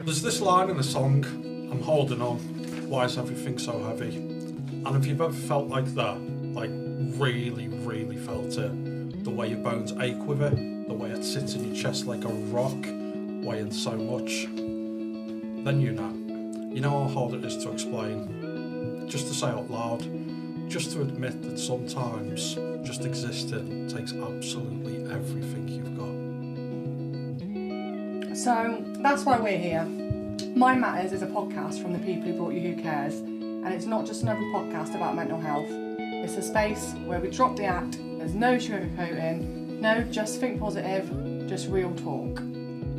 There's this line in the song, I'm holding on, why is everything so heavy? And if you've ever felt like that, like really, really felt it, the way your bones ache with it, the way it sits in your chest like a rock, weighing so much, then you know. You know how hard it is to explain, just to say out loud, just to admit that sometimes just existing takes absolutely everything you've got. So that's why we're here. Mind Matters is a podcast from the people who brought you Who Cares, and it's not just another podcast about mental health. It's a space where we drop the act, there's no sugarcoating, no just think positive, just real talk.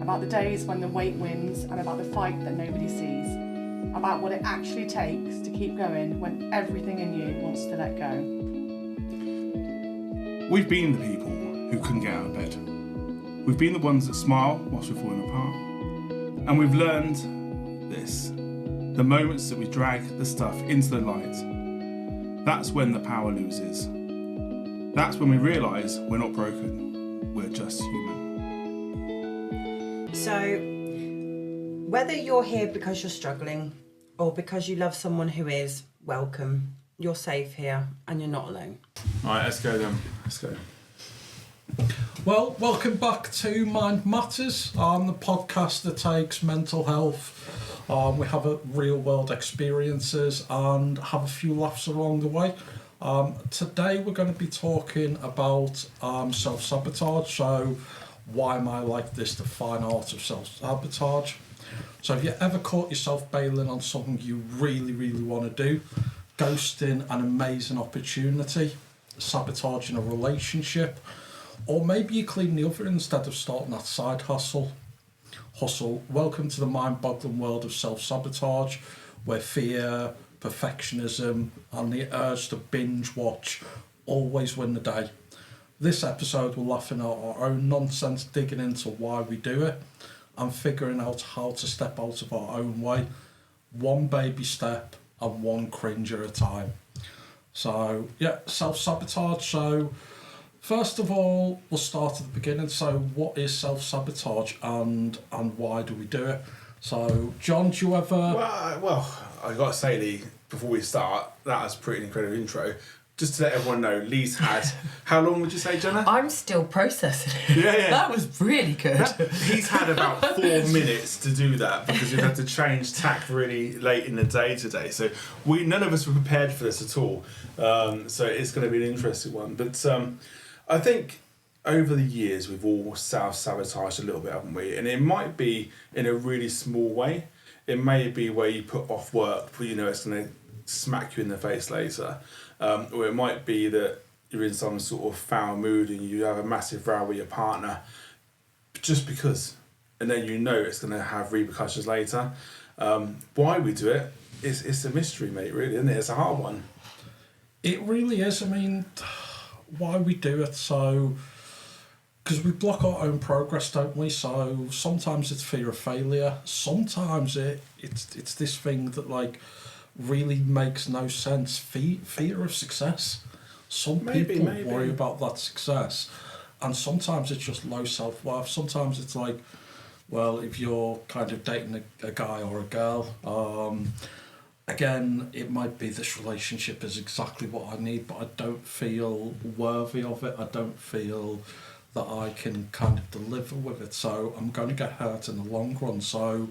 About the days when the weight wins and about the fight that nobody sees. About what it actually takes to keep going when everything in you wants to let go. We've been the people who couldn't get out of bed. We've been the ones that smile whilst we're falling apart. And we've learned this. The moments that we drag the stuff into the light, that's when the power loses. That's when we realise we're not broken, we're just human. So, whether you're here because you're struggling or because you love someone who is, welcome. You're safe here and you're not alone. Right, let's go then. Let's go. Well, welcome back to Mind Matters, the podcast that takes mental health. We have real world experiences and have a few laughs along the way. Today we're going to be talking about self-sabotage. So why am I like this? The fine art of self-sabotage. So have you ever caught yourself bailing on something you really, really want to do? Ghosting an amazing opportunity? Sabotaging a relationship? Or maybe you clean the oven instead of starting that side hustle. Welcome to the mind-boggling world of self-sabotage, where fear, perfectionism, and the urge to binge watch always win the day. This episode we're laughing at our own nonsense, digging into why we do it, and figuring out how to step out of our own way, one baby step and one cringe at a time. So yeah, self-sabotage. So first of all, we'll start at the beginning. So what is self-sabotage and why do we do it? So John, do you ever... Well, I got to say, Lee, before we start, that was a pretty incredible intro. Just to let everyone know, Lee's had... How long would you say, Jenna? I'm still processing it. Yeah. That was really good. He's had about 4 minutes to do that because we've had to change tack really late in the day today. So none of us were prepared for this at all. So it's going to be an interesting one. But I think over the years we've all self-sabotaged a little bit, haven't we? And it might be in a really small way. It may be where you put off work, but you know it's going to smack you in the face later. Or it might be that you're in some sort of foul mood and you have a massive row with your partner just because. And then you know it's going to have repercussions later. Why we do it, it's a mystery, mate, really, isn't it? It's a hard one. It really is. I mean, why we do it, so... Because we block our own progress, don't we? So sometimes it's fear of failure. Sometimes it's this thing that like really makes no sense. Fear of success. Some people worry about that success, and sometimes it's just low self-worth. Sometimes it's like, well, if you're kind of dating a guy or a girl, again, it might be this relationship is exactly what I need, but I don't feel worthy of it. I don't feel that I can kind of deliver with it, so I'm going to get hurt in the long run. So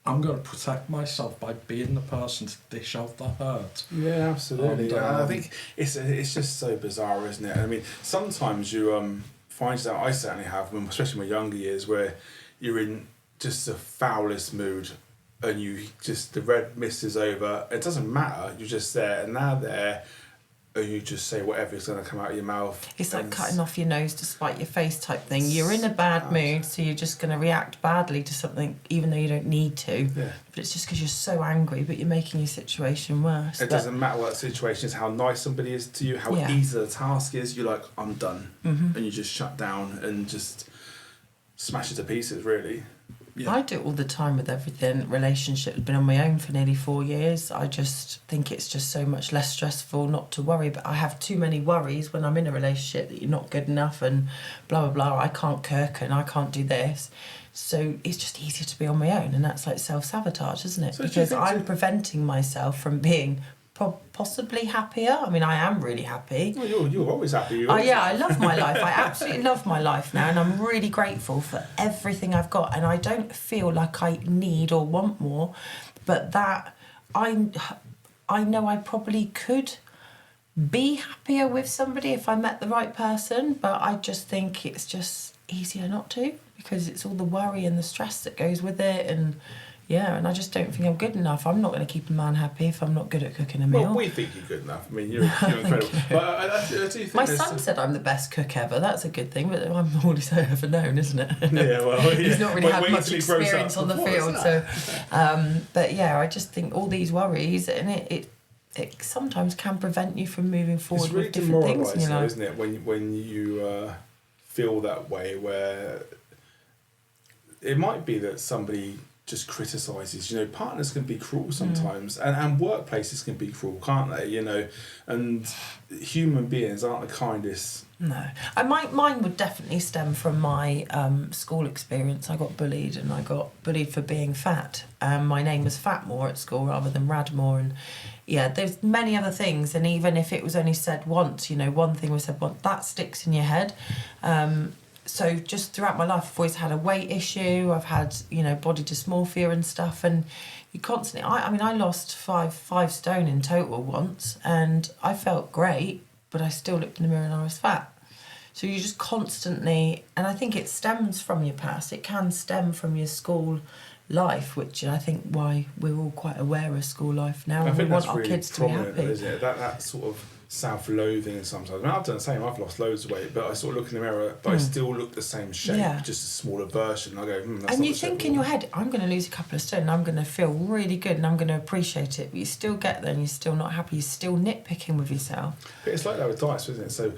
I'm going to protect myself by being the person to dish out the hurt. Yeah, absolutely. And I think it's just so bizarre, isn't it? I mean, sometimes you find that I certainly have, especially in my younger years, where you're in just the foulest mood, and you just the red mist is over. It doesn't matter. You're just there, and now there. Or you just say whatever's going to come out of your mouth. It's like cutting off your nose to spite your face type thing. You're in a bad mood, so you're just going to react badly to something, even though you don't need to. Yeah. But it's just because you're so angry, but you're making your situation worse. It doesn't matter what the situation is, how nice somebody is to you, how easy the task is. You're like, I'm done. Mm-hmm. And you just shut down and just smash it to pieces, really. Yeah. I do it all the time with everything. Relationship has been on my own for nearly 4 years. I just think it's just so much less stressful not to worry. But I have too many worries when I'm in a relationship that you're not good enough and blah, blah, blah. I can't cook and I can't do this. So it's just easier to be on my own, and that's like self-sabotage, isn't it? So do you because think I'm to- preventing myself from being possibly happier. I mean, I am really happy. Well, you're always happy. I love my life. I absolutely love my life now, and I'm really grateful for everything I've got. And I don't feel like I need or want more, but that I know I probably could be happier with somebody if I met the right person. But I just think it's just easier not to, because it's all the worry and the stress that goes with it, and. Yeah, and I just don't think I'm good enough. I'm not going to keep a man happy if I'm not good at cooking a meal. Well, we think you're good enough. I mean, you're incredible. But I do think My there's son said I'm the best cook ever. That's a good thing, but I'm all he's ever known, isn't it? Yeah, well, yeah. He's not really had Wait much till he grows experience up. on the What field, is so. that? But yeah, I just think all these worries, and it sometimes can prevent you from moving forward It's really with different things in your demoralising, life. isn't it? When you feel that way, where it might be that somebody just criticises. You know, partners can be cruel sometimes, and workplaces can be cruel, can't they? You know, and human beings aren't the kindest. No, mine would definitely stem from my school experience. I got bullied, and I got bullied for being fat. My name was Fatmore at school rather than Radmore, and yeah, there's many other things. And even if it was only said once, you know, one thing was said once, that sticks in your head. So just throughout my life, I've always had a weight issue. I've had, you know, body dysmorphia and stuff, and you constantly. I mean, I lost five stone in total once, and I felt great, but I still looked in the mirror and I was fat. So you just constantly, and I think it stems from your past. It can stem from your school life, which I think why we're all quite aware of school life now. I And we think want that's our really kids to be prominent, happy. isn't it? That sort of self-loathing sometimes. I mean, I've done the same. I've lost loads of weight, but I sort of look in the mirror, but I still look the same shape, just a smaller version. I go, that's And not you the shape think I in your want. head, I'm going to lose a couple of stone, and I'm going to feel really good, and I'm going to appreciate it. But you still get there, and you're still not happy. You're still nitpicking with yourself. But it's like that with diets, isn't it? So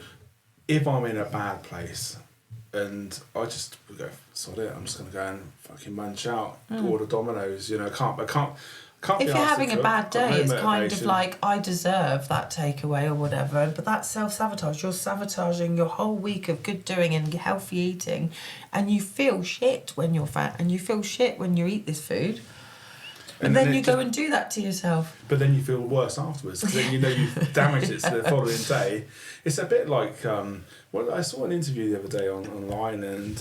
if I'm in a bad place, and I just go, sod it, I'm just going to go and fucking munch out, order Domino's. You know, I can't. If If you're having a bad day, it's kind of like, I deserve that takeaway or whatever. But that's self-sabotage. You're sabotaging your whole week of good doing and healthy eating, and you feel shit when you're fat, and you feel shit when you eat this food. And then you go and do that to yourself. But then you feel worse afterwards, because then you know you've damaged it to the following day. It's a bit like, I saw an interview the other day online, and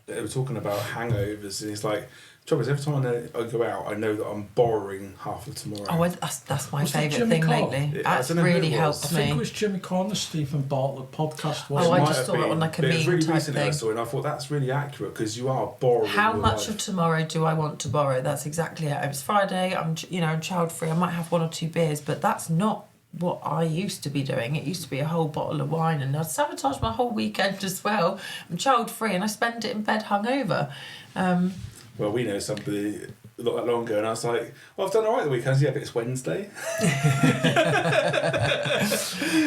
they were talking about hangovers, and it's like, trouble is, every time I go out, I know that I'm borrowing half of tomorrow. Oh, that's my Was that favourite Jimmy thing Carr? lately. Yeah, I That's don't know who really it was. helped I think it me. was Jimmy Carr and the Stephen Bartlett podcast. Oh, Wasn't I it? just saw it on like a But it was meme really type recently I thing. saw it, and I thought that's really accurate, because you are borrowing How your much life. of tomorrow do I want to borrow? That's exactly it. It's Friday. I'm child free. I might have 1 or 2 beers, but that's not what I used to be doing. It used to be a whole bottle of wine, and I'd sabotage my whole weekend as well. I'm child free, and I spend it in bed hungover. Well, we know somebody not that long ago, and I was like, well, I've done all right the weekends, yeah, but it's Wednesday.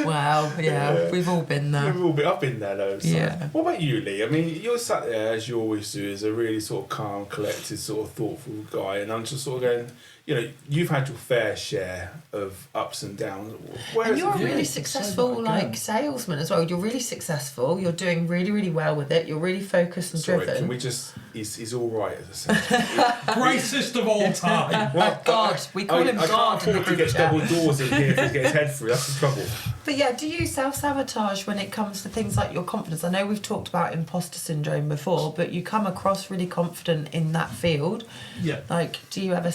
Wow, yeah, we've all been there. We've all been up in there, though. So. Yeah. What about you, Lee? I mean, you're sat there, as you always do, as a really sort of calm, collected, sort of thoughtful guy, and I'm just sort of going, you know, you've had your fair share of ups and downs. And you're a Yeah, really you could say successful that again. salesman as well. You're really successful. You're doing really, really well with it. You're really focused and Sorry, driven. can we just... He's all right, as I said. Greatest of all time. Well, God, we call him I God can't in the afford to group get chat. double doors in here to get his head through. That's the trouble. But yeah, do you self-sabotage when it comes to things like your confidence? I know we've talked about imposter syndrome before, but you come across really confident in that field. Yeah. Like, do you ever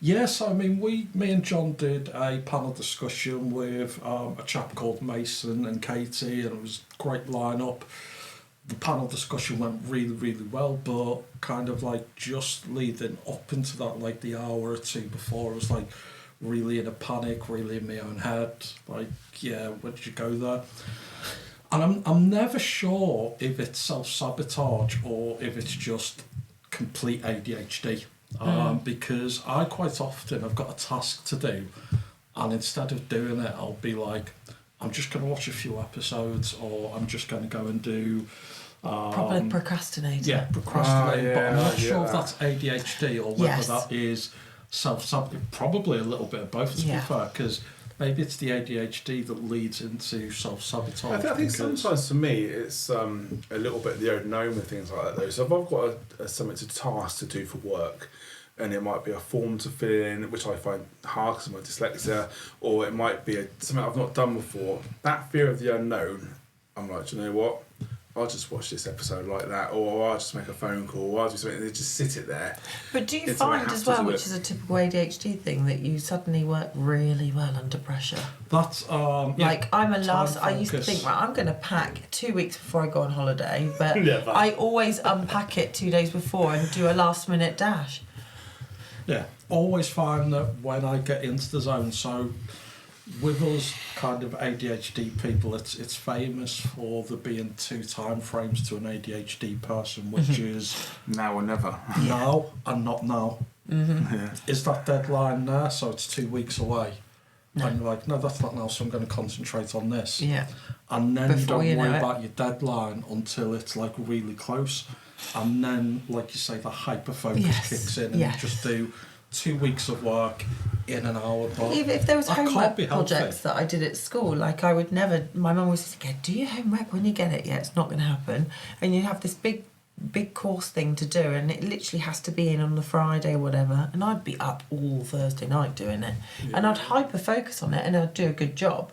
Yes, I mean, me and John did a panel discussion with a chap called Mason and Katie, and it was a great lineup. The panel discussion went really, really well, but kind of like just leading up into that, like the hour or two before, I was like really in a panic, really in my own head. Like, yeah, where did you go there? And I'm never sure if it's self-sabotage or if it's just complete ADHD. Because I quite often have got a task to do, and instead of doing it, I'll be like, I'm just going to watch a few episodes, or I'm just going to go and do... probably procrastinate? Yeah, procrastinate, but I'm not sure if that. that's ADHD or whether Yes. that is self-sabotage. Probably a little bit of both, to be Yeah. fair, because maybe it's the ADHD that leads into self-sabotage. I think sometimes for me it's a little bit the unknown with things like that though. So if I've got something to task to do for work, and it might be a form to fill in, which I find hard because of my dyslexia, or it might be something I've not done before. That fear of the unknown, I'm like, do you know what? I'll just watch this episode like that, or I'll just make a phone call, or I'll do something. They just sit it there. But do you find as well, which is a typical ADHD thing, that you suddenly work really well under pressure? That's like I'm a last. I used to think, right, I'm going to pack 2 weeks before I go on holiday, but I always unpack it 2 days before and do a last minute dash. Yeah, always find that when I get into the zone, so with us kind of ADHD people, it's famous for there being 2 time frames to an ADHD person, which is now or never. Now and not now. Mm-hmm. Yeah. Is that deadline there? So it's 2 weeks away. No. And you're like, no, that's not now, so I'm going to concentrate on this. Yeah. And then Before you don't worry know it. about your deadline until it's like really close. And then, like you say, the hyper focus kicks in, and you just do 2 weeks of work in an hour. But even if there was that can't homework be healthy. projects that I did at school, like I would never. My mum always said, "Do your homework when you get it." Yeah, it's not going to happen. And you have this big course thing to do, and it literally has to be in on the Friday or whatever. And I'd be up all Thursday night doing it, and I'd hyper focus on it, and I'd do a good job.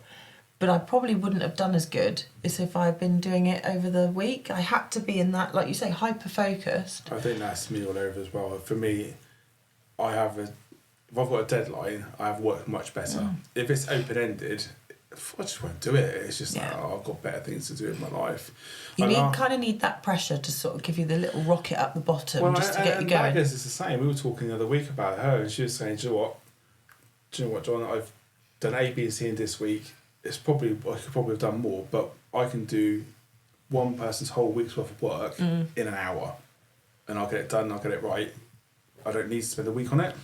But I probably wouldn't have done as good as if I'd been doing it over the week. I had to be in that, like you say, hyper focused. I think that's me all over as well. For me, if I've got a deadline, I have worked much better. If it's open-ended, I just won't do it. It's just like, I've got better things to do in my life. You kind of need that pressure to sort of give you the little rocket up the bottom just to get you going. It's the same. We were talking the other week about her, and she was saying, do you know what, John? I've done A, B, and C in this week. I could probably have done more, but I can do one person's whole week's worth of work in an hour, and I'll get it done. I'll get it right. I don't need to spend a week on it.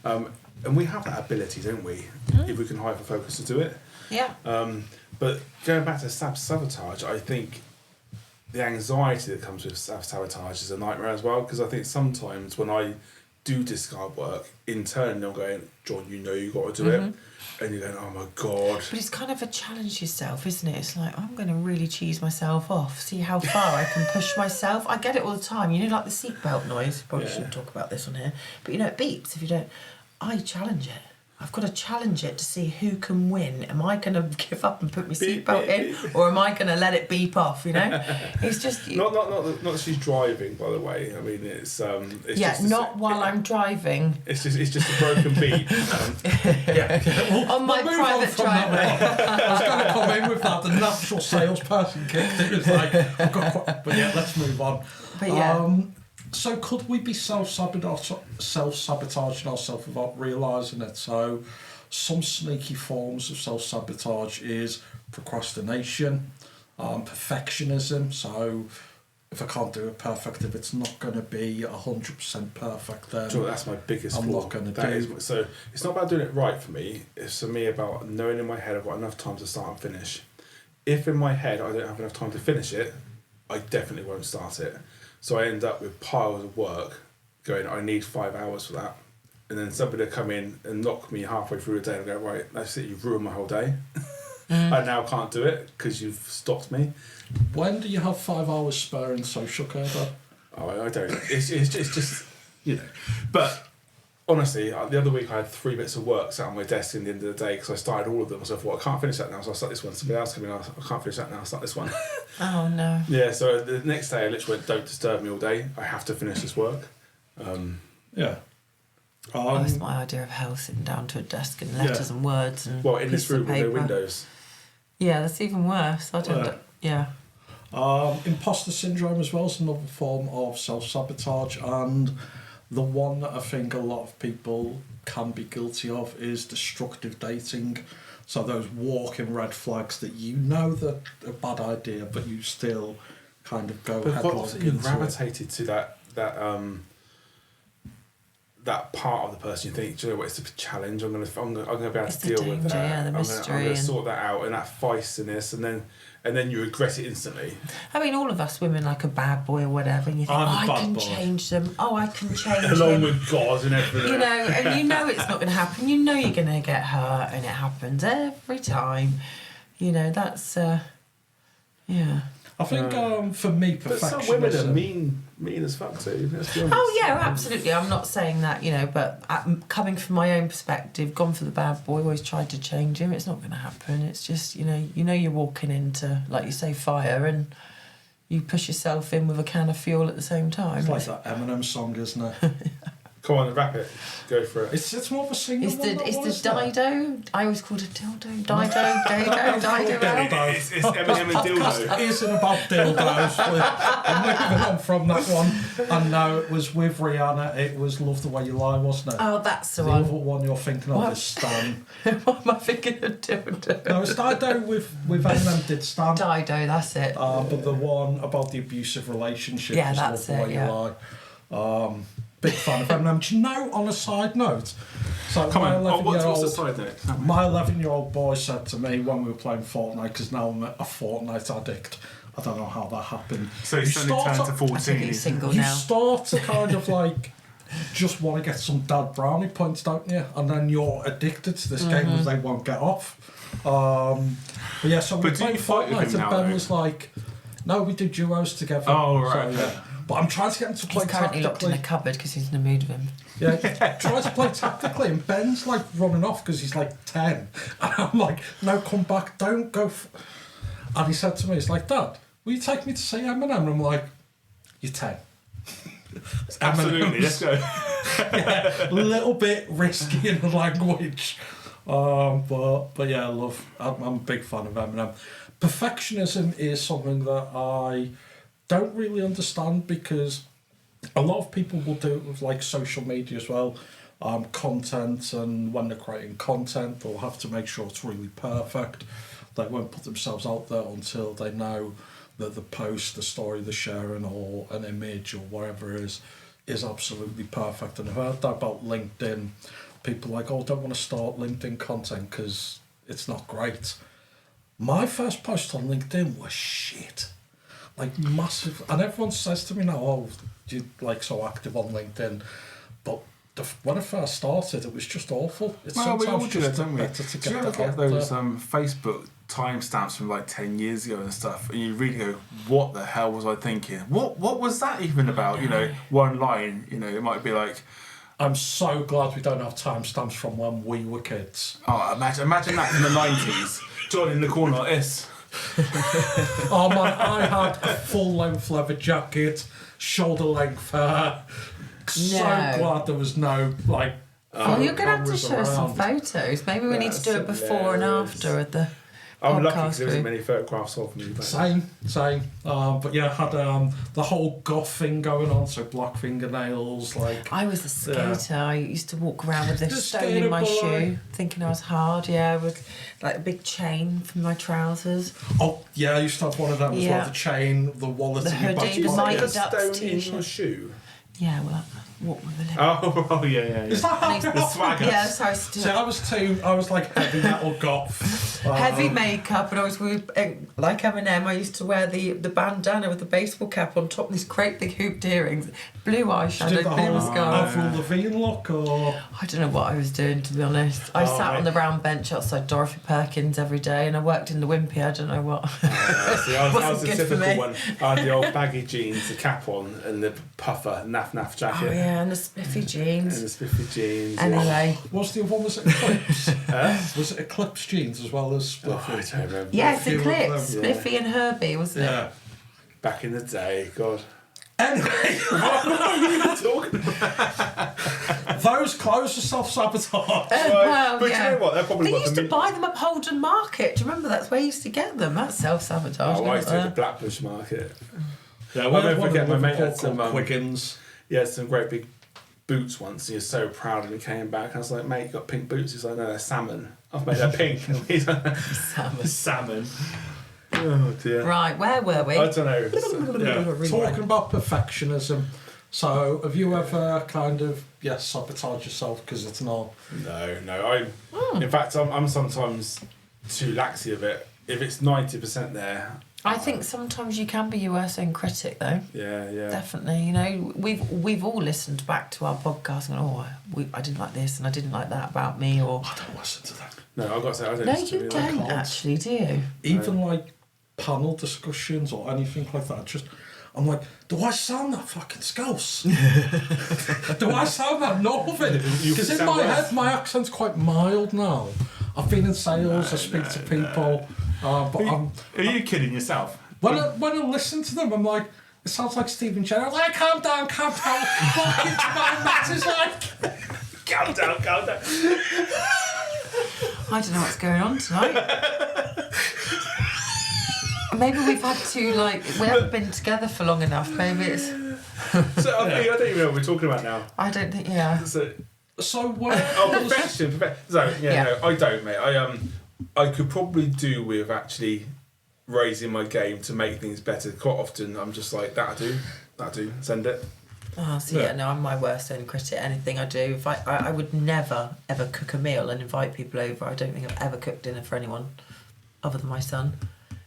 And we have that ability, don't we? If we can hyper focus to do it. Yeah. But going back to self-sabotage, I think the anxiety that comes with self-sabotage is a nightmare as well, because I think sometimes when I do discard work, internally I'm going, John, you know you've got to do it. And you're going, oh my God. But it's kind of a challenge yourself, isn't it? It's like, I'm going to really cheese myself off, see how far I can push myself. I get it all the time. You know, like the seatbelt noise. Probably shouldn't talk about this on here. But you know, it beeps if you don't. I challenge it. I've got to challenge it to see who can win. Am I going to give up and put my seatbelt in? Or am I going to let it beep off, you know? It's just... Not that she's driving, by the way. I mean, it's just not while I'm driving. It's just a broken beep. On my private driveway. I was going to come in with that. The natural salesperson kicked it. It's like, but yeah, let's move on. But yeah. So could we be self-sabotaging ourselves without realising it? So some sneaky forms of self-sabotage is procrastination, perfectionism. So if I can't do it perfect, if it's not going to be 100% perfect, then that's my biggest I'm flaw. not going to do. So it's not about doing it right for me. It's for me about knowing in my head I've got enough time to start and finish. If in my head I don't have enough time to finish it, I definitely won't start it. So I end up with piles of work going, I need 5 hours for that. And then somebody will come in and knock me halfway through the day and go, right, that's it, you've ruined my whole day. I now can't do it because you've stopped me. When do you have 5 hours spare in social care, though? Oh, I don't. It's just, you know. But honestly, the other week I had 3 bits of work sat on my desk in the end of the day because I started all of them. So I thought, I can't finish that now, so I'll start this one. Somebody else coming, I can't finish that now, I'll start this one. Oh, no. Yeah, so the next day I literally went, don't disturb me all day. I have to finish this work. Yeah. That's my idea of hell, sitting down to a desk and letters and words and well, in this pieces of room with no paper. windows. Yeah, that's even worse. I don't... Imposter syndrome as well is another form of self-sabotage, and the one that I think a lot of people can be guilty of is destructive dating. So those walking red flags that you know that are a bad idea, but you still kind of go headlong But into you it. gravitated to that part of the person you think, do you know what, it's a challenge, I'm gonna be able It's to the deal with danger, that. yeah, the I'm mystery gonna and- sort that out, and that feistiness, and then and then you regret it instantly. I mean, all of us women like a bad boy or whatever, and you think, I'm a I bad can boy. change them. Oh, I can change Along them. with God and everything. You know, and you know it's not going to happen. You know you're going to get hurt, and it happens every time. You know, that's, yeah. I think for me, But perfectionism. some women are mean as fuck too. Let's be honest. Oh yeah, absolutely. I'm not saying that, you know, but coming from my own perspective, gone for the bad boy, always tried to change him. It's not going to happen. It's just, you know you're walking into, like you say, fire, and you push yourself in with a can of fuel at the same time. It's like that Eminem song, isn't it? Come on, wrap it. Go for it. It's more of a single Is one. the that one, isn't it? Dido? I always called it dildo. Dido. It's Eminem and dildo. It isn't about dildos. I'm moving on from that one. And no, it was with Rihanna. It was Love the Way You Lie, wasn't it? Oh, that's the The one. other one you're thinking of What? is Stan. What am I thinking of dildo? No, it's Dido with Eminem did Stan. Dido, that's it. But the one about the abusive relationship Yeah, is that's Love the it, Way yeah. You Lie. Big fan of Eminem. Do you know, on a side note, so Come my on. Oh, what's the 11-year-old side note? my 11-year-old boy said to me when we were playing Fortnite, because now I'm a Fortnite addict. I don't know how that happened. So he's You suddenly start turned to to- I think 14. he's single You now. start to kind of like just want to get some dad brownie points, don't you? And then you're addicted to this game because they won't get off. But yeah, so we But do played you fight with Fortnite him and now, Ben though? was like, no, we did duos together. Oh, right, So, okay. yeah. But I'm trying to get him to play He's currently locked in tactically. a cupboard because he's in the mood with him. Yeah, tries to play tactically, and Ben's like running off because he's like 10. And I'm like, no, come back, don't go. And he said to me, he's like, Dad, will you take me to see Eminem? And I'm like, you're 10. Absolutely, let's go. A little bit risky in the language. But yeah, I'm a big fan of Eminem. Perfectionism is something that I don't really understand because a lot of people will do it with like social media as well, content, and when they're creating content they'll have to make sure it's really perfect. They won't put themselves out there until they know that the post, the story they're sharing, or an image or whatever it is absolutely perfect. And I've heard that about LinkedIn. People are like, oh, I don't want to start LinkedIn content because it's not great. My first post on LinkedIn was shit. Like massive, and everyone says to me now, oh, you're like so active on LinkedIn, but when I first started, it was just awful. It's Well, we all sometimes do that, just don't we? better to Do you get ever that get out those there. Facebook timestamps from like 10 years ago and stuff, and you really go, what the hell was I thinking? What was that even about? You know, one line, you know, it might be like, I'm so glad we don't have timestamps from when we were kids. oh, imagine that in the 90s. John in the corner like this. Oh man, I had a full length leather jacket, shoulder length hair. So No. glad there was no like. Well, you're going to have to cameras show us some around. photos. Maybe we need to do it That's before and hilarious. after at the I'm lucky podcast because there isn't group. many photographs of me. But Same. But yeah, I had the whole goth thing going on, so black fingernails, like. I was a skater. I used to walk around with a The stone in my skater boy. shoe, thinking I was hard. Yeah, with like a big chain from my trousers. Oh yeah, I used to have one of them as Yeah. well. The chain, the wallet, The in your hoodie, back the pocket. Mighty a Ducks stone in t-shirt. your shoe. Yeah, well, I walked with a limp. Oh, yeah. Is that how The swagger. Yeah, so I used to So I was like heavy metal goth. heavy makeup, and I was with, like Eminem. I used to wear the bandana with the baseball cap on top, and these great big hooped earrings, blue Did eyeshadow, the blue whole mascara. Avril Lavigne look, or I don't know what I was doing, to be honest. I sat on the round bench outside Dorothy Perkins every day, and I worked in the Wimpy. I don't know what. See, I was Wasn't the good for typical me. one. I had the old baggy jeans, the cap on, and the puffer, naff jacket. Oh yeah, and the spiffy And jeans. the spiffy jeans. Anyway, what's the other one? Was it Eclipse? Was it Eclipse jeans as well as Oh, I Spliffy? don't remember. yes, few of Eclipse, them, yeah. Spiffy and Herbie, wasn't it? Yeah. Back in the day, God. Anyway, Talking those clothes are self-sabotage. Well, but yeah. you know what? They're probably They what used the to buy them at Holden Market. Do you remember that's where you used to get them? That's self-sabotage. Oh, I used to go to isn't it? Blackbush Market. Yeah, I'll we never had one forget in my mate Liverpool had some, called Quiggins. He had some great big boots once, and he was so proud, and he came back. I was like, mate, you got pink boots? He's like, no, they're salmon. I've made that pink. He's like, Salmon. salmon. Oh, dear. Right, where were we? I don't know. Yeah. Talking about perfectionism. So, have you ever kind of sabotage yourself because it's not? No. In fact, I'm sometimes too laxy of it. if it's 90% there. I think sometimes you can be your worst own critic, though. Yeah. Definitely. You know, we've all listened back to our podcast and I didn't like this and I didn't like that about me, or I don't listen to that. No, I've got to say I don't. no, listen to you it. don't can't. actually, do you? Even like panel discussions or anything like that, I'm like, do I sound that fucking scouse? Do I sound that northern? Because in my head, my accent's quite mild now. I've been in sales, I speak to people, but Are you kidding yourself? when I listen to them, I'm like, it sounds like Stephen Gerrard. Like, calm down. Fucking my matters like. Calm down. I don't know what's going on tonight. Maybe we've had to, we haven't been together for long enough. Maybe it's... So I don't even know what we're talking about now. I don't think, yeah. So where? Perfection. So no, I don't, mate. I could probably do with actually raising my game to make things better. Quite often, I'm just like, that'll do, send it. Oh, so no, I'm my worst own critic. Anything I do, if I would never ever cook a meal and invite people over. I don't think I've ever cooked dinner for anyone other than my son.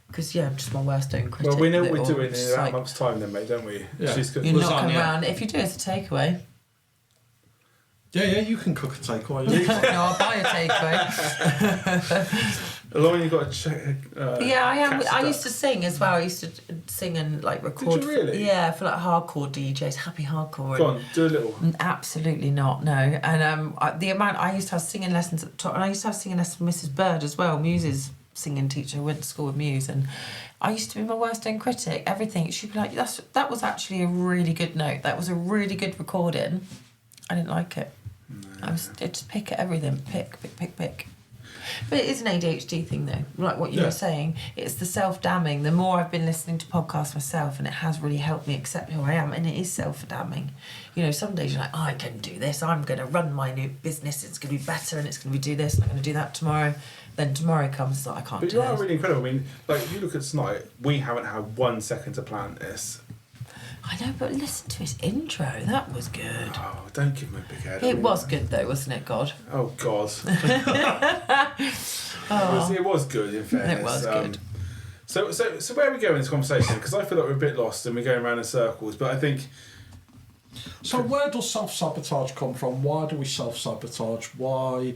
Because I'm just my worst own critic. Well, we know what we're doing in about a month's time, then, mate, don't we? Yeah. She's good. You're not coming around. If you do it as a takeaway. Yeah, you can cook a takeaway. No, I'll buy a takeaway. As long as you've got to check. Yeah, I am. I used to sing as well. I used to sing and record. Did you really? For hardcore DJs, happy hardcore. Go on, do a little. Absolutely not, no. And the amount I used to have singing lessons at the top, and I used to have singing lessons with Mrs. Bird as well, Muse's singing teacher. I went to school with Muse, and I used to be my worst own critic. Everything, she'd be like, that was actually a really good note. That was a really good recording. I didn't like it. I just pick at everything. Pick. But it is an ADHD thing, though. Like what you were saying, it's the self-damning. The more I've been listening to podcasts myself, and it has really helped me accept who I am, and it is self-damning. You know, some days you're like, I can do this. I'm going to run my new business. It's going to be better, and it's going to do this, and I'm going to do that tomorrow. Then tomorrow comes, so I can't do it. But you are really incredible. I mean, if you look at tonight, we haven't had 1 second to plan this. I know, but listen to his intro. That was good. Oh, don't give him a big head. It was good, though, wasn't it, God? Oh, God. It was good, in fairness. It was good. So where are we going in this conversation? Because I feel like we're a bit lost and we're going around in circles, but I think... So where does self-sabotage come from? Why do we self-sabotage? Why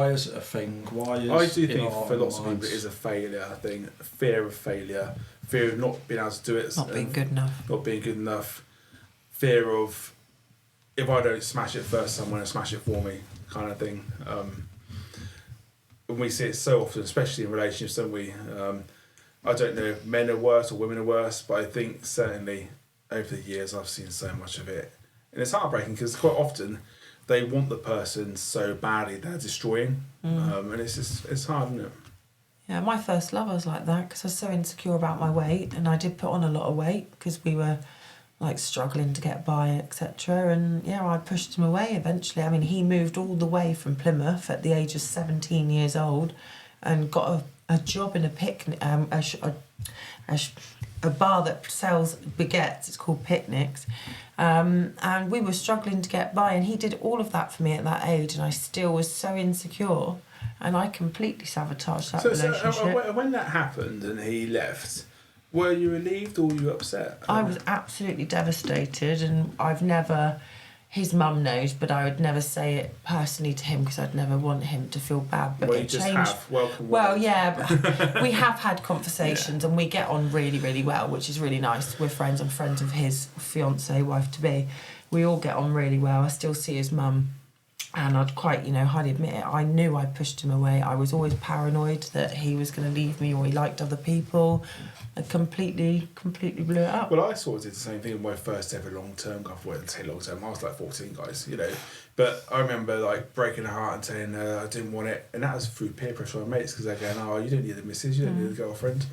is it a thing? Why is I do think our for lots of minds? people it is a failure thing. Fear of failure. Fear of not being able to do it. Not being good enough. Not being good enough. Fear of, if I don't smash it first, someone will smash it for me, kind of thing. And we see it so often, especially in relationships, don't we? I don't know if men are worse or women are worse, but I think certainly over the years I've seen so much of it. And it's heartbreaking because quite often they want the person so badly they're destroying. And it's hard, isn't it? Yeah, my first love was like that because I was so insecure about my weight, and I did put on a lot of weight because we were struggling to get by, etc. And I pushed him away eventually. I mean, he moved all the way from Plymouth at the age of 17 years old and got a job in a picnic, a bar that sells baguettes. It's called Picnics. And we were struggling to get by, and he did all of that for me at that age, and I still was so insecure, and I completely sabotaged that relationship. So when that happened and he left, were you relieved or were you upset? I was absolutely devastated, and I've never... His mum knows, but I would never say it personally to him because I'd never want him to feel bad. But well, it you just changed. have. Welcome. Well, but we have had conversations and we get on really, really well, which is really nice. We're friends. I'm friends of his fiancée, wife-to-be. We all get on really well. I still see his mum, and I'd quite, hardly admit it. I knew I pushed him away. I was always paranoid that he was going to leave me or he liked other people. I completely blew it up. Well, I sort of did the same thing with my first ever long-term. I wouldn't say long-term. I was 14, guys, But I remember breaking her heart and telling her I didn't want it, and that was through peer pressure on mates because they're going, "Oh, you don't need the missus, you don't need the girlfriend."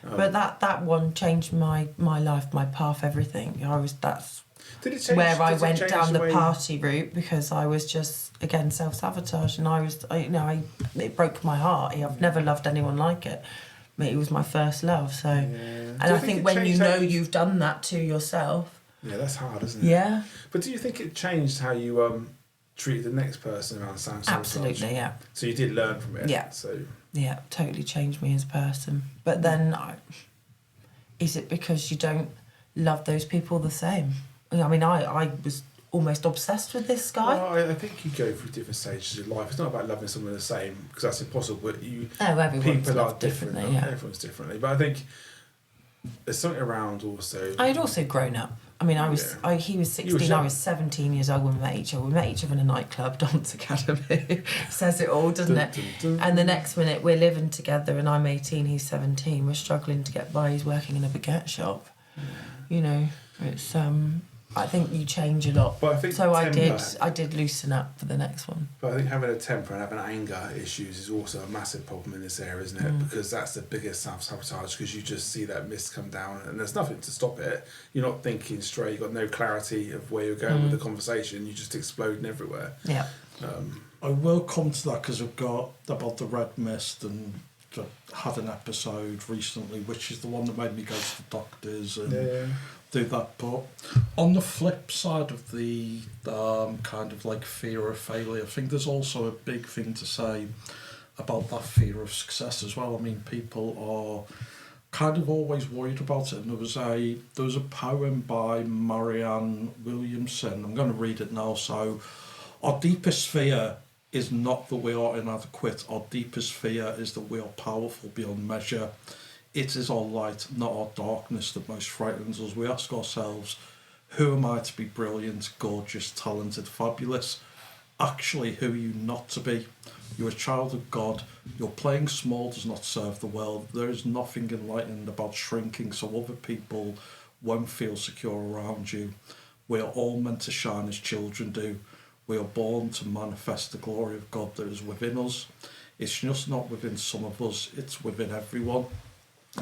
But that one changed my life, my path, everything. That's Did it change, where I did it went change down the way- party route because I was just again self-sabotage, and it broke my heart. I've never loved anyone like it. It was my first love, so and I think when you know you've done that to yourself. Yeah, that's hard, isn't it? Yeah. But do you think it changed how you treated the next person around self-sabotage? Absolutely, yeah. So you did learn from it. Yeah. So Yeah, totally changed me as a person. But then, is it because you don't love those people the same? I mean, I was almost obsessed with this guy. Well, I think you go through different stages of life. It's not about loving someone the same, because that's impossible. But Everyone's people are loved different. differently, yeah. Everyone's differently. But I think there's something around also. I had also grown up. I mean, he was 16, I was 17 years old when we met each other. We met each other in a nightclub, Dance Academy. Says it all, doesn't it? And the next minute, we're living together and I'm 18, he's 17. We're struggling to get by. He's working in a baguette shop. You know, it's... I think you change a lot. But I think so I did loosen up for the next one. But I think having a temper and having anger issues is also a massive problem in this area, isn't it? Because that's the biggest self-sabotage, because you just see that mist come down and there's nothing to stop it. You're not thinking straight, you've got no clarity of where you're going with the conversation, you're just exploding everywhere. Yeah. I will come to that because I've got about the red mist and had an episode recently, which is the one that made me go to the doctors and do that. But on the flip side of the kind of like fear of failure, I think there's also a big thing to say about that fear of success as well. I mean, people are kind of always worried about it. And there was a poem by Marianne Williamson. I'm going to read it now. So, our deepest fear is not that we are inadequate. Our deepest fear is that we are powerful beyond measure. It is our light, not our darkness, that most frightens us. We ask ourselves, who am I to be brilliant, gorgeous, talented, fabulous? Actually, who are you not to be? You're a child of God. Your playing small does not serve the world. There is nothing enlightened about shrinking so other people won't feel secure around you. We are all meant to shine as children do. We are born to manifest the glory of God that is within us. It's just not within some of us, it's within everyone.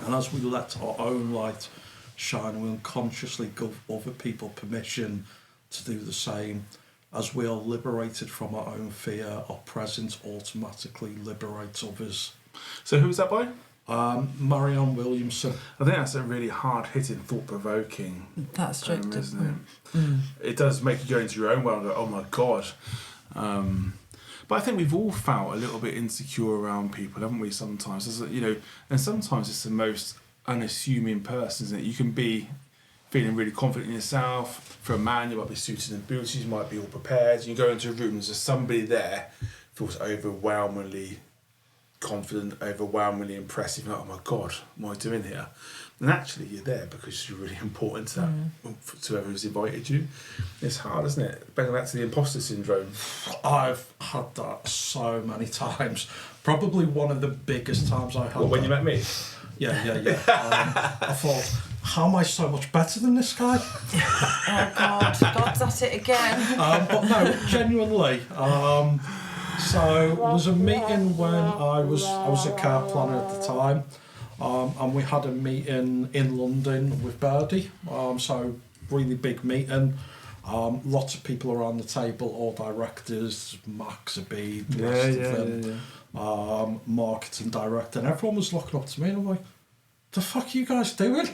And as we let our own light shine, we unconsciously give other people permission to do the same. As we are liberated from our own fear, our presence automatically liberates others. So who's that by? Marianne Williamson. I think that's a really hard-hitting, thought-provoking That's true, isn't it? It does make you go into your own world and go, oh my God. But I think we've all felt a little bit insecure around people, haven't we, sometimes? And sometimes it's the most unassuming person, isn't it? You can be feeling really confident in yourself. For a man, you might be suited and booted, you might be all prepared. You go into a room, there's just somebody there, feels overwhelmingly confident, overwhelmingly impressive. Like, oh my God, what am I doing here? And actually, you're there because you're really important to to whoever who's invited you. It's hard, isn't it? Bringing back to the imposter syndrome. I've had that so many times. Probably one of the biggest times I had. When you met me? Yeah. I thought, how am I so much better than this guy? Oh God, God's at it again. But no, genuinely. So there was a meeting when I was a care planner at the time, and we had a meeting in London with Birdie. So really big meeting. Lots of people around the table, all directors, Max, Abid, the rest of them, marketing director, and everyone was looking up to me and I'm like, the fuck are you guys doing?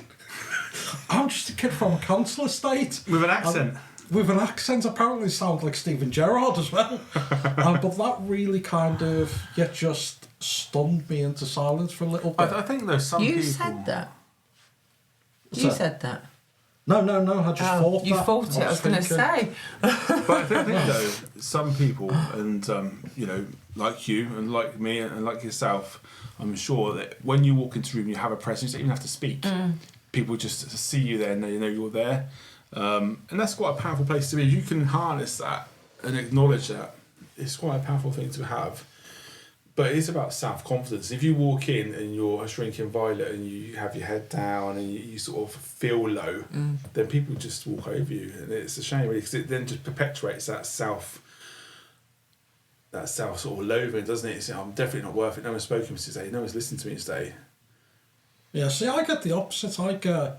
I'm just a kid from a council estate. With an accent. With an accent, apparently sound like Stephen Gerrard as well. But that really kind of just stunned me into silence for a little bit. I think there's some people... You said that. You said that. No, I just thought you that. thought it, I was going to say. But I think though, some people, and like you and like me and like yourself, I'm sure that when you walk into a room, you have a presence. You don't even have to speak. People just see you there and they know you're there. And that's quite a powerful place to be. If you can harness that and acknowledge that, it's quite a powerful thing to have. But it's about self-confidence. If you walk in and you're a shrinking violet and you have your head down and you sort of feel low, then people just walk over you. And it's a shame, really, because it then just perpetuates that self sort of loathing, doesn't it? It's, I'm definitely not worth it. No one's spoken to me today. No one's listened to me today. Yeah, see, I get the opposite. I get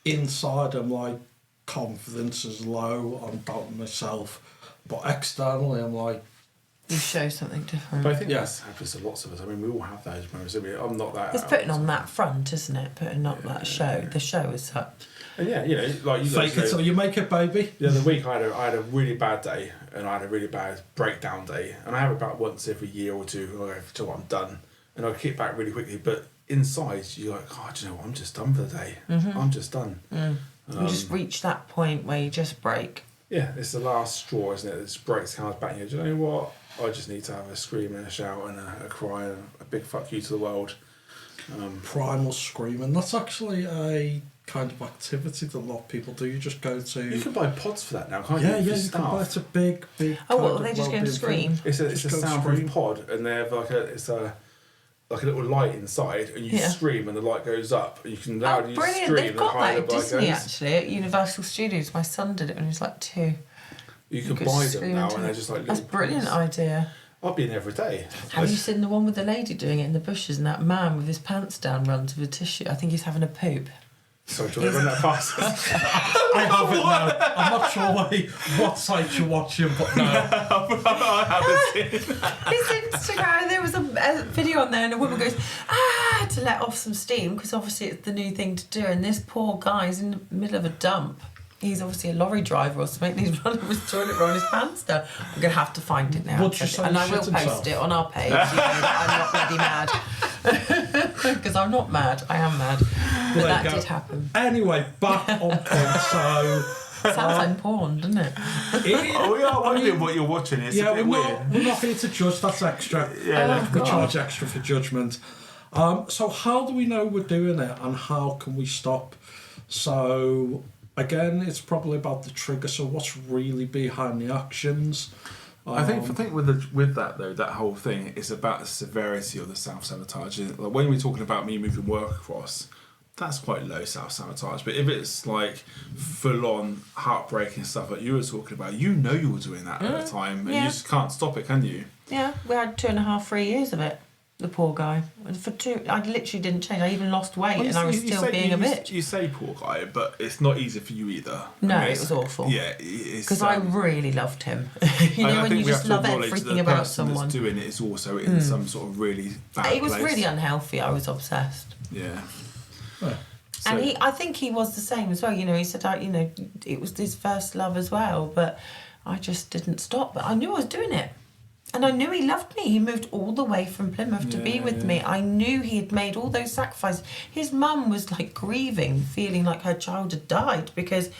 inside, I'm like, confidence is low, I'm doubting myself. But externally, I'm like... You show something different. But I think that happens to lots of us. I mean, we all have those moments. I'm not that... It's putting on that front, isn't it? Putting on that show. The show is such. And like you fake it till you make it, baby. The other week I had a really bad day and I had a really bad breakdown day. And I have about once every year or two, I go, I'm done. and I'd kick back really quickly. But inside, you're like, oh, do you know what? I'm just done for the day. I'm just done. You just reach that point where you just break. Yeah, it's the last straw, isn't it? It just breaks comes back and you go, do you know what? I just need to have a scream and a shout and a cry and a big fuck you to the world. Primal screaming. That's actually a kind of activity that a lot of people do. You just go to... You can buy pods for that now, can't you? Yeah, you can buy it a big... Oh, what, are they just going to scream? It's a soundproof pod, and they have like a little light inside, and you scream and the light goes up, and you can loudly brilliant. scream. They've got that at Disney goes. actually, at Universal Studios. My son did it when he was like 2. You can buy them now, and they're just like... That's a brilliant idea. I'll be in every day. Have you seen the one with the lady doing it in the bushes and that man with his pants down runs with a tissue? I think he's having a poop. Sorry, do you want to run that past? I have it now. I'm not sure what site you're watching, but no. I haven't seen that. His Instagram, there was a video on there and a woman goes, to let off some steam, because obviously it's the new thing to do, and this poor guy's in the middle of a dump. He's obviously a lorry driver or something, and he's running with his toilet roll his pants down. I'm going to have to find it now. And I will post it on our page. I'm not bloody mad. Because I'm not mad, I am mad. But that did happen. Anyway, back on point, so... Sounds like porn, doesn't it? We are wondering what you're watching. It's a bit weird. We're not here to judge, that's extra. We charge extra for judgment. So how do we know we're doing it, and how can we stop? So... Again, it's probably about the trigger. So, what's really behind the actions? I think with that though, that whole thing is about the severity of the self-sabotage. Like when we're talking about me moving work across, that's quite low self-sabotage. But if it's like full-on heartbreaking stuff like you were talking about, you know you were doing that at the time, and you just can't stop it, can you? Yeah, we had 2.5, 3 years of it. The poor guy. I literally didn't change. I even lost weight, and I was still being a bitch. You say poor guy, but it's not easy for you either. No, it was awful. Yeah, because I really loved him. You know, when you just love everything about someone. That's doing it is also in some sort of really bad place. It was really unhealthy. I was obsessed. Yeah. And I think he was the same as well. You know, he said, it was his first love as well, but I just didn't stop. But I knew I was doing it. And I knew he loved me. He moved all the way from Plymouth to be with me. I knew he had made all those sacrifices. His mum was like grieving, feeling like her child had died, because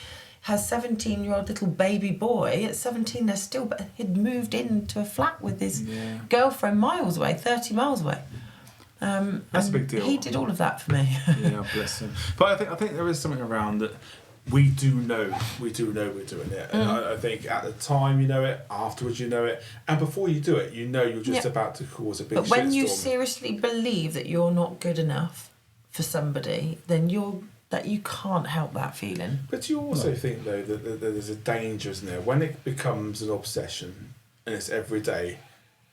her 17-year-old little baby boy, at 17 they're still, but he'd moved into a flat with his girlfriend miles away, 30 miles away. That's a big deal. He did all of that for me. Yeah, bless him. But I think there is something around that. We do know we're doing it, and I think at the time you know it, afterwards you know it, and before you do it, you know you're just about to cause a big shitstorm. But when you seriously believe that you're not good enough for somebody, then you can't help that feeling. But you also think though that there's a danger, isn't there, when it becomes an obsession and it's every day.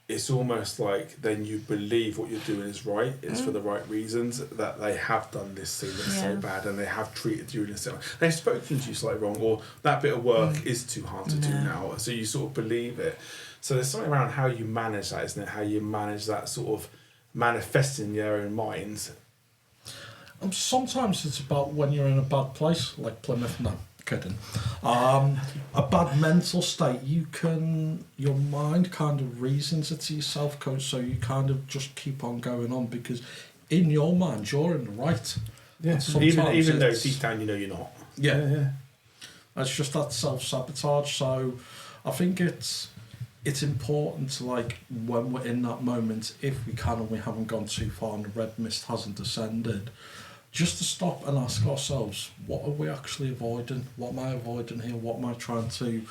It's almost like then you believe what you're doing is right, it's for the right reasons, that they have done this thing that's so bad and they have treated you in a certain way. They've spoken to you slightly wrong, or that bit of work is too hard to do now, so you sort of believe it. So there's something around how you manage that, isn't it? How you manage that sort of manifesting your own mind. Sometimes it's about when you're in a bad place, like Plymouth, no. Kidding. A bad mental state, your mind kind of reasons it to yourself, coach, so you kind of just keep on going on, because in your mind you're in the right. Yeah. Even though deep down you know you're not. Yeah. It's just that self-sabotage. So I think it's important to, like, when we're in that moment, if we can and we haven't gone too far and the red mist hasn't descended, just to stop and ask ourselves, what are we actually avoiding? What am I avoiding here? What am I trying to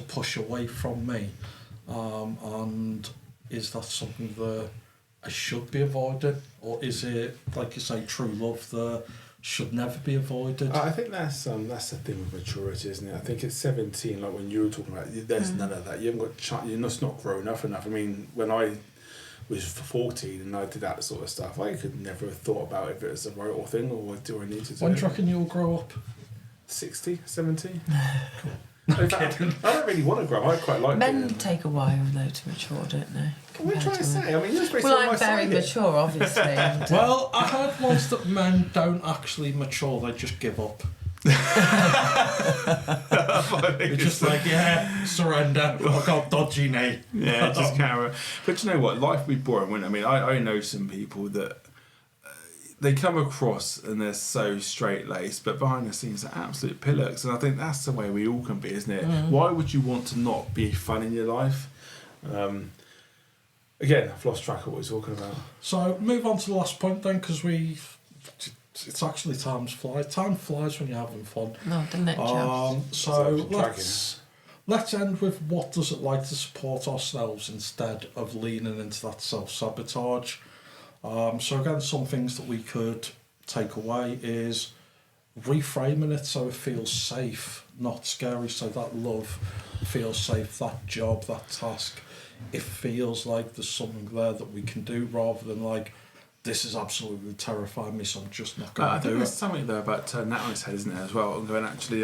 push away from me? And is that something that I should be avoiding? Or is it, like you say, true love that should never be avoided? I think that's the thing with maturity, isn't it? I think at 17, like when you were talking about it, there's none of that. You haven't got you're just not grown up enough. I mean, when I was 14 and I did that sort of stuff, I could never have thought about if it was the right thing or do I need to do when it. do you reckon you'll grow up? 60, 70? In fact, I don't really want to grow up. I quite like Men it. take a while though to mature, don't they? What are you trying to say? I mean, you're supposed well, to I'm very mature, obviously. Well, I heard once that men don't actually mature; they just give up. It's just like, yeah, surrender. I've got dodgy knee. Yeah, just camera. But you know what? Life would be boring, wouldn't it? I mean, I know some people that they come across and they're so straight-laced, but behind the scenes they're absolute pillocks. And I think that's the way we all can be, isn't it? Why would you want to not be fun in your life? Again, I've lost track of what we're talking about. So move on to the last point then, because it's actually time flies when you're having fun. No, didn't it, chaps? So let's end with what does it like to support ourselves instead of leaning into that self-sabotage. So again, some things that we could take away is reframing it so it feels safe, not scary, so that love feels safe, that job, that task, it feels like there's something there that we can do, rather than like, this is absolutely terrifying me, so I'm just not going to do it. I think there's something there about turning that on its head, isn't it, as well, and going, actually,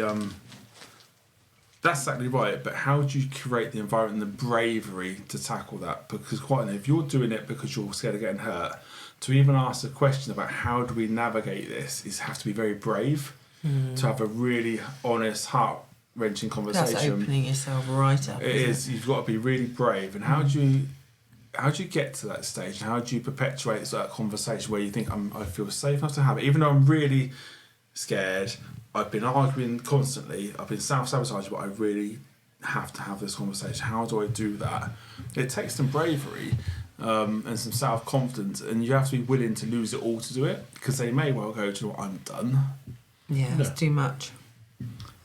that's exactly right, but how do you create the environment and the bravery to tackle that? Because quite honestly, if you're doing it because you're scared of getting hurt, to even ask a question about how do we navigate this is have to be very brave, to have a really honest, heart-wrenching conversation. That's opening yourself right up. It is. You've got to be really brave. And how do you get to that stage? And how do you perpetuate that conversation where you think I feel safe enough to have it, even though I'm really scared? I've been arguing constantly. I've been self-sabotaging, but I really have to have this conversation. How do I do that? It takes some bravery and some self-confidence, and you have to be willing to lose it all to do it, because they may well go, do you know what, I'm done. Yeah, it's too much.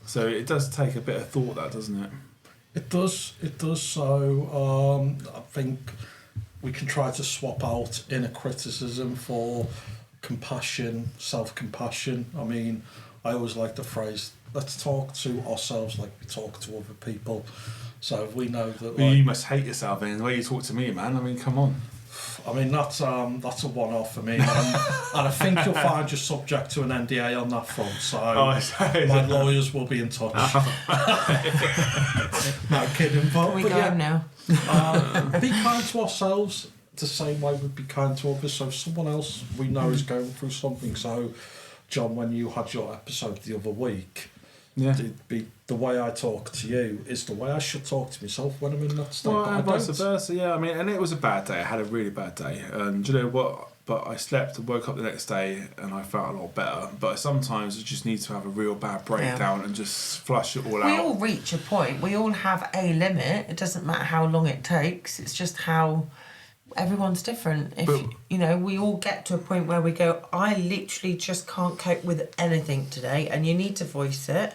So it does take a bit of thought, that, doesn't it? It does. So I think we can try to swap out inner criticism for compassion, self-compassion. I mean, I always like the phrase, let's talk to ourselves like we talk to other people. So if we know that... Well, you must hate yourself in the way you talk to me, man. I mean, come on. I mean, that's a one-off for me. And I think you'll find you're subject to an NDA on that front, so my lawyers will be in touch. No kidding. But We go now. Be kind to ourselves the same way we'd be kind to others. So if someone else we know is going through something, so John, when you had your episode the other week, it'd be the way I talk to you is the way I should talk to myself when I'm in that state. Well, but and vice versa, yeah. I mean, and it was a bad day. I had a really bad day. And do you know what? But I slept and woke up the next day and I felt a lot better. But sometimes you just need to have a real bad breakdown and just flush it all out. We all reach a point. We all have a limit. It doesn't matter how long it takes. It's just how... Everyone's different. We all get to a point where we go, I literally just can't cope with anything today, and you need to voice it.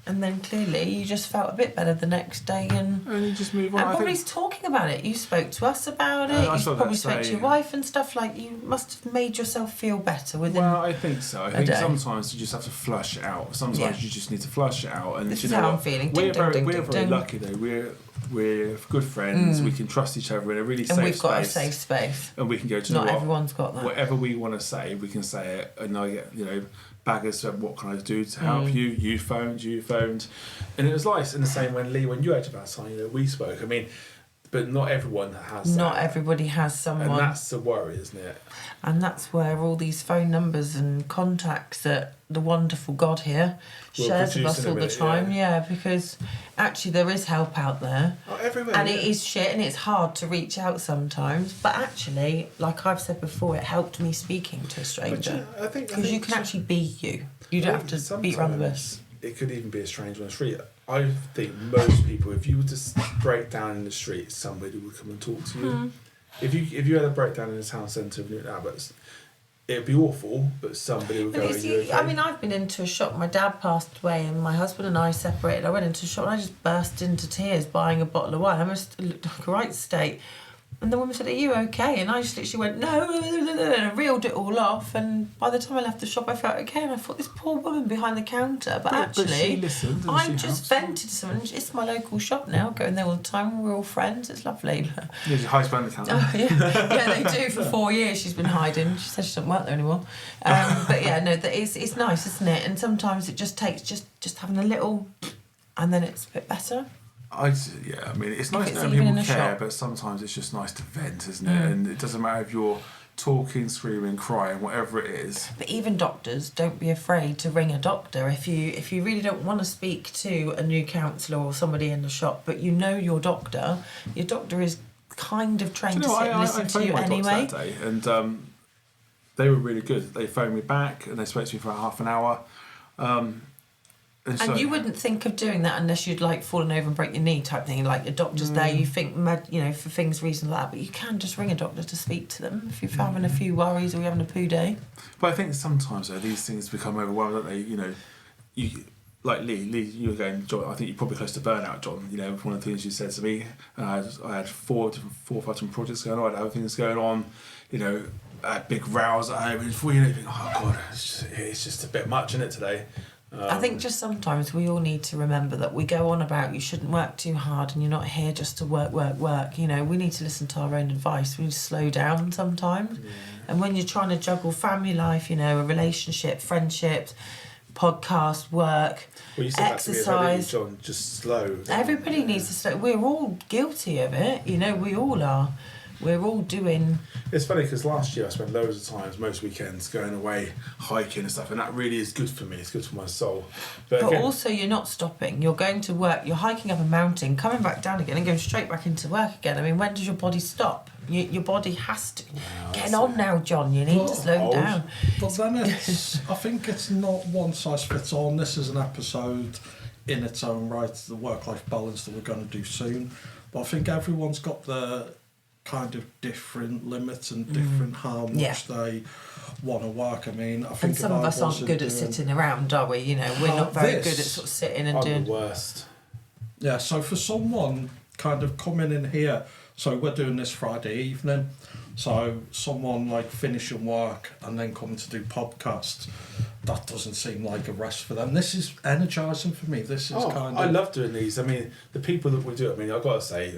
And then clearly you just felt a bit better the next day, and you just move on. And Bobby's talking about it. You spoke to us about it. You probably spoke to your wife and stuff. Like, you must have made yourself feel better within. Well, I think so. I think sometimes you just have to flush it out. Sometimes you just need to flush it out. And this is how I'm feeling. We're very lucky though. We're good friends. We can trust each other in a really safe space. And we've got a safe space. And we can go to not everyone's got that. Whatever we want to say, we can say it. And I get, baggers said, what can I do to help you? You phoned. And it was nice in the same when Lee, when you had about something, we spoke. I mean, but not everyone has that. Not everybody has someone. And that's the worry, isn't it? And that's where all these phone numbers and contacts that the wonderful God here shares with us all the time. Yeah, because actually there is help out there. Oh, everywhere. And it is shit and it's hard to reach out sometimes. But actually, like I've said before, it helped me speaking to a stranger. Because you can actually be you. You don't have to beat around the bush. It could even be a stranger on the street. I think most people, if you were to break down in the street, somebody would come and talk to you. If you had a breakdown in the town centre of Newton Abbots, it'd be awful, but somebody would go, are you okay? I mean, I've been into a shop. My dad passed away and my husband and I separated. I went into a shop and I just burst into tears buying a bottle of wine. I must looked like a right state. And the woman said, are you okay? And I just literally went, no, and reeled it all off. And by the time I left the shop, I felt okay. And I thought, this poor woman behind the counter. But actually, she listened, I just vented to someone. It's my local shop now. Going there all the time. We're all friends. It's lovely. Yeah, she hides behind the counter. Oh, yeah, they do. For 4 years, she's been hiding. She says she doesn't work there anymore. But yeah, no, it's nice, isn't it? And sometimes it just takes just having a little, and then it's a bit better. I mean, it's nice knowing people care, but sometimes it's just nice to vent, isn't it? And it doesn't matter if you're talking, screaming, crying, whatever it is. But even doctors, don't be afraid to ring a doctor if you really don't want to speak to a new counsellor or somebody in the shop, but you know your doctor is kind of trained to sit and listen to you anyway. I phoned my doctor that day, and they were really good. They phoned me back and they spoke to me for half an hour. And you wouldn't think of doing that unless you'd like fallen over and break your knee type thing. Like your doctor's there, you think, for things reasonable like that. But you can just ring a doctor to speak to them if you're having a few worries or you're having a poo day. But I think sometimes though these things become overwhelming, don't they? You like Lee, you were going, John. I think you're probably close to burnout, John. One of the things you said to me, I had four or five different projects going on. I had other things going on. I had big rows at home. And before you know, you think, oh God, it's just a bit much, isn't it today? I think just sometimes we all need to remember that we go on about you shouldn't work too hard and you're not here just to work. We need to listen to our own advice. We need to slow down sometimes. Yeah. And when you're trying to juggle family life, a relationship, friendships, podcast, work, exercise. John, just slow. Everybody needs to slow. We're all guilty of it. We all are. We're all doing... It's funny because last year I spent loads of times, most weekends, going away, hiking and stuff, and that really is good for me. It's good for my soul. But again, also you're not stopping. You're going to work, you're hiking up a mountain, coming back down again and going straight back into work again. I mean, when does your body stop? Your body has to... Getting on now, John. You need to slow down. But then I think it's not one size fits all. And this is an episode in its own right, the work-life balance that we're going to do soon. But I think everyone's got the... kind of different limits and different how much they want to work. I mean, I think and some of us aren't good at sitting around, are we? We're not very good at sort of sitting and doing. I'm the worst. Yeah, so for someone kind of coming in here, so we're doing this Friday evening, so someone like finishing work and then coming to do podcasts, that doesn't seem like a rest for them. This is energising for me. This is I love doing these. I mean, the people that we do it, I mean, I've got to say,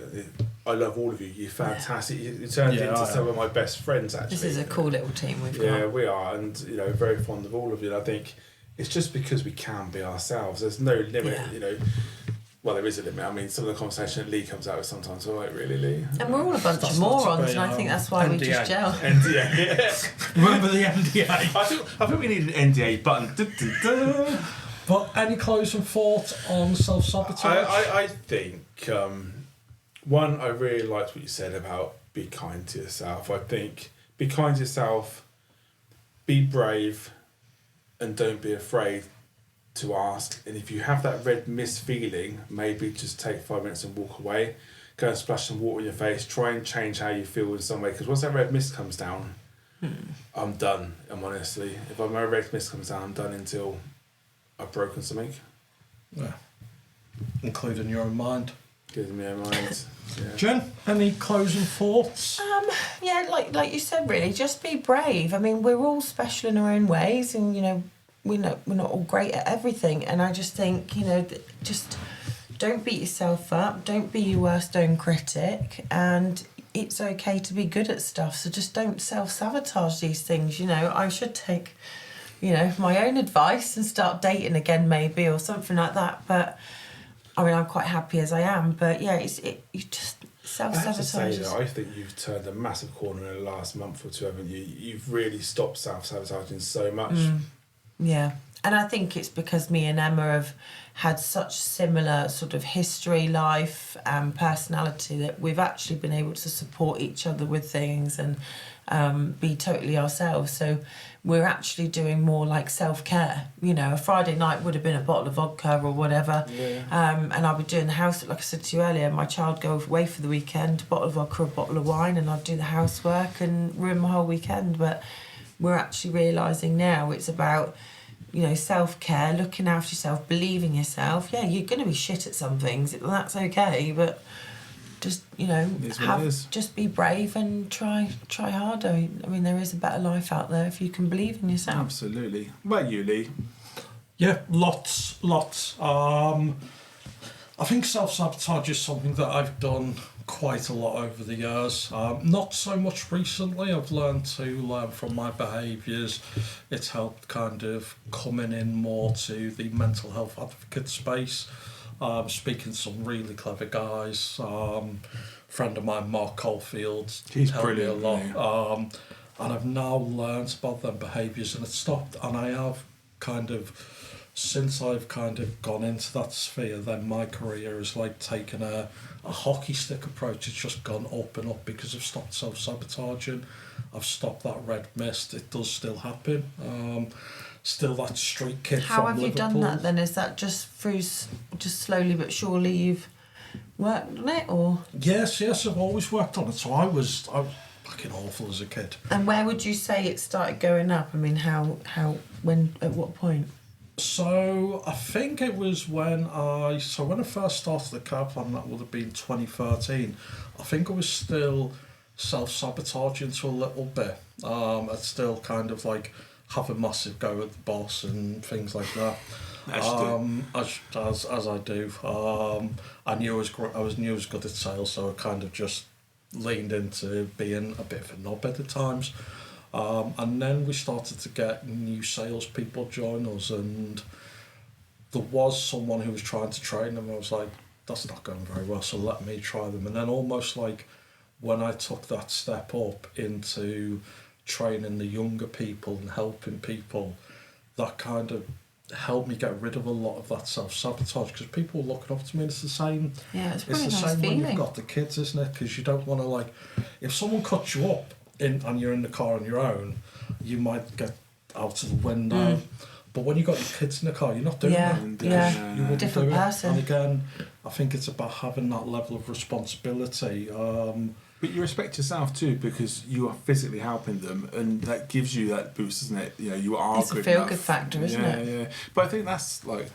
I love all of you. You're fantastic. You turned into some of my best friends, actually. This is a cool little team we've got. Yeah, we are, and very fond of all of you. And I think it's just because we can be ourselves. There's no limit, Well, there is a limit. I mean, some of the conversation that Lee comes out with sometimes, all right, really, Lee? And we're all a bunch of morons, and I think that's why NDA. we just gel. NDA, yeah. Remember the NDA? I think we need an NDA button. But any closing thoughts on self-sabotage? I think, one, I really liked what you said about be kind to yourself. I think be kind to yourself, be brave, and don't be afraid to ask. And if you have that red mist feeling, maybe just take 5 minutes and walk away. Go and splash some water in your face. Try and change how you feel in some way. Because once that red mist comes down, I'm done. Honestly, if my red mist comes down, I'm done until I've broken something. Yeah. Including your own mind. Including my own mind. Yeah. Jen, any closing thoughts? Yeah, like you said, really, just be brave. I mean, we're all special in our own ways, and we're not all great at everything. And I just think, just don't beat yourself up. Don't be your worst own critic. And it's okay to be good at stuff. So just don't self-sabotage these things. I should take, my own advice and start dating again, maybe, or something like that. But I mean, I'm quite happy as I am. But yeah, you just self-sabotage. I have to say that I think you've turned a massive corner in the last month or two, haven't you? You've really stopped self-sabotaging so much. Yeah, and I think it's because me and Emma have had such similar sort of history, life, and personality that we've actually been able to support each other with things and be totally ourselves. So we're actually doing more like self-care. A Friday night would have been a bottle of vodka or whatever. Yeah. And I'll be doing the house, like I said to you earlier, my child go away for the weekend, a bottle of vodka, a bottle of wine, and I'd do the housework and ruin my whole weekend. But we're actually realising now it's about, self-care, looking after yourself, believing yourself. Yeah, you're going to be shit at some things. That's okay, but just, just be brave and try harder. I mean, there is a better life out there if you can believe in yourself. Absolutely. What about you, Lee? Yeah, lots. I think self-sabotage is something that I've done quite a lot over the years. Not so much recently. I've learned from my behaviours. It's helped kind of coming in more to the mental health advocate space. Speaking to some really clever guys. Friend of mine, Mark Caulfield, he's helped brilliant, me a lot. and I've now learnt about them behaviours, and it stopped. And I have kind of, since I've kind of gone into that sphere, then my career has like taken a hockey stick approach. It's just gone up and up because I've stopped self-sabotaging. I've stopped that red mist. It does still happen. Still that street kid How from have you Liverpool. done that then? Is that just through, just slowly but surely you've worked on it, or? Yes, I've always worked on it. So I was fucking awful as a kid. And where would you say it started going up? I mean, how, when, at what point? So I think it was when I first started the care plan, that would have been 2013. I think I was still self-sabotaging to a little bit. I'd still kind of like have a massive go at the boss and things like that. As I do. I knew I was good at sales, so I kind of just leaned into being a bit of a knob at the times. And then we started to get new salespeople join us, and there was someone who was trying to train them. I was like, that's not going very well, so let me try them. And then almost like when I took that step up into training the younger people and helping people, that kind of helped me get rid of a lot of that self-sabotage, because people were looking up to me, and it's the same. Yeah, it's It's really the nice same when feeling. you've got the kids, isn't it? Because you don't want to, like, if someone cuts you up and you're in the car on your own, you might get out of the window. But when you've got your kids in the car, you're not doing that. You wouldn't different do it. person. And again, I think it's about having that level of responsibility. But you respect yourself too, because you are physically helping them, and that gives you that boost, isn't it? You know, you are It's a good feel enough. good factor, isn't it? Yeah. But I think that's like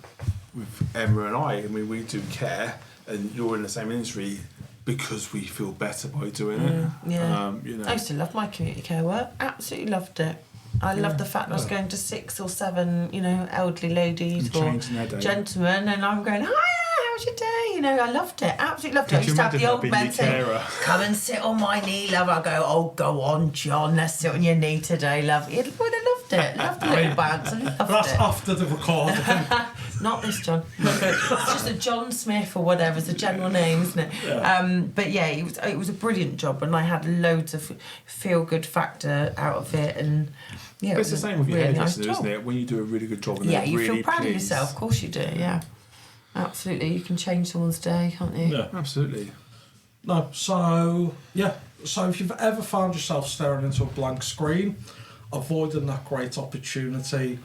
with Emma and I mean, we do care, and you're in the same industry because we feel better by doing it. Yeah. You know. I used to love my community care work. Absolutely loved it. I loved the fact that I was going to 6 or 7, elderly ladies And or changing their day. gentlemen, and I'm going, hiya, how's your day? I loved it. Absolutely loved it. I Could you used to have imagine the that old being men your saying, carer? come and sit on my knee, love. I go, oh, go on, John, let's sit on your knee today, love. I loved it. Loved the little bounce. I loved That's it. after the recording. Not this John. It's just a John Smith or whatever. It's a general name, isn't it? Yeah. But yeah, it was a brilliant job, and I had loads of feel good factor out of it, and yeah. But it's the same with your really hairdresser, nice isn't job. it? When you do a really good job and Yeah, they're you really feel proud of pleased. yourself. Of course you do. Yeah, absolutely. You can change someone's day, can't you? Yeah. Absolutely. No, so if you've ever found yourself staring into a blank screen, avoiding that great opportunity,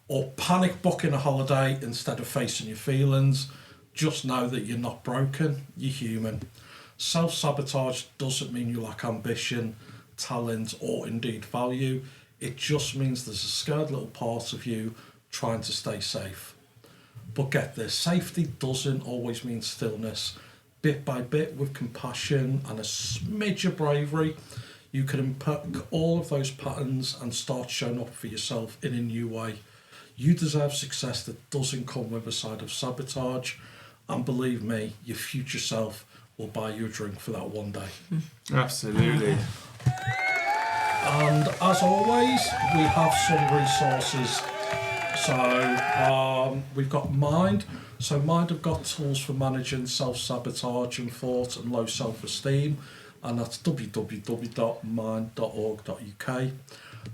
or panic booking a holiday instead of facing your feelings, just know that you're not broken, you're human. Self-sabotage doesn't mean you lack ambition, talent, or indeed value. It just means there's a scared little part of you trying to stay safe. But get this, safety doesn't always mean stillness. Bit by bit, with compassion and a smidge of bravery, you can unpack all of those patterns and start showing up for yourself in a new way. You deserve success that doesn't come with a side of sabotage, and believe me, your future self will buy you a drink for that one day. Absolutely. And as always, we have some resources. So we've got Mind. So Mind have got tools for managing self-sabotage and thought and low self-esteem, and that's www.mind.org.uk.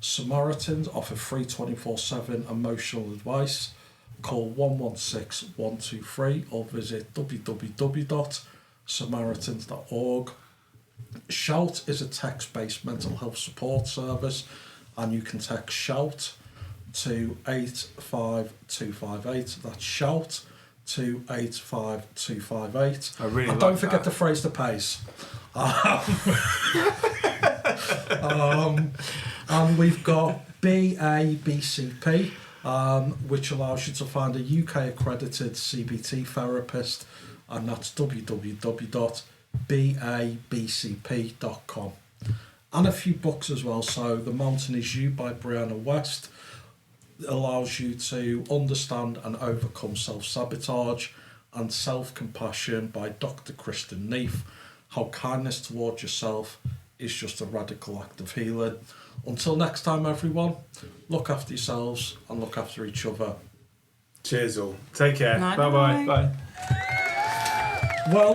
Samaritans offer free 24/7 emotional advice. Call 116 123 or visit www.samaritans.org. Shout is a text-based mental health support service, and you can text Shout to 85258. That's Shout to 85258. I really and like don't forget that. to phrase the pace. And we've got BABCP, which allows you to find a UK accredited CBT therapist, and that's www.babcp.com. And a few books as well. So The Mountain Is You by Brianna West allows you to understand and overcome self-sabotage, and Self-Compassion by Dr. Kristen Neef, how kindness towards yourself is just a radical act of healing. Until next time, everyone, look after yourselves and look after each other. Cheers all. Take care. Night, Bye-bye. night. Bye. Well,